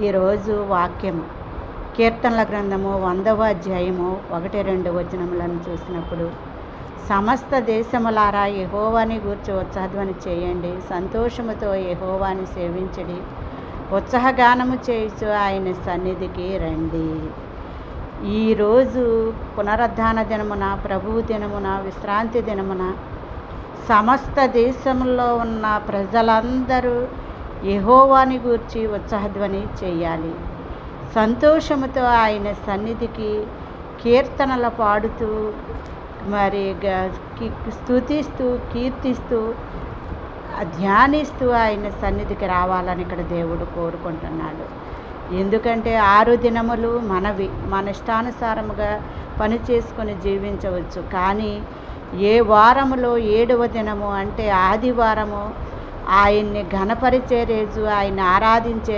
ఈరోజు వాక్యము కీర్తనల గ్రంథము 100వ అధ్యాయము 1-2 వచనములను చూసినప్పుడు, సమస్త దేశములారా యెహోవాని గూర్చి ఉత్సాహధ్వని చేయండి, సంతోషముతో యెహోవాని సేవించడి, ఉత్సాహగానము చేయుచు ఆయన సన్నిధికి రండి. ఈరోజు పునరుద్ధాన దినమున, ప్రభువు దినమున, విశ్రాంతి దినమున సమస్త దేశంలో ఉన్న ప్రజలందరూ యెహోవాని గూర్చి ఉత్సాహధ్వని చేయాలి. సంతోషముతో ఆయన సన్నిధికి కీర్తనలు పాడుతూ మరి స్తుతిస్తూ కీర్తిస్తూ ధ్యానిస్తూ ఆయన సన్నిధికి రావాలని ఇక్కడ దేవుడు కోరుకుంటున్నాడు. ఎందుకంటే 6 దినములు మన ఇష్టానుసారముగా పని చేసుకొని జీవించవచ్చు. కానీ ఏ వారములో 7వ దినము అంటే ఆదివారము ఆయన్ని ఘనపరిచే రోజు, ఆయన ఆరాధించే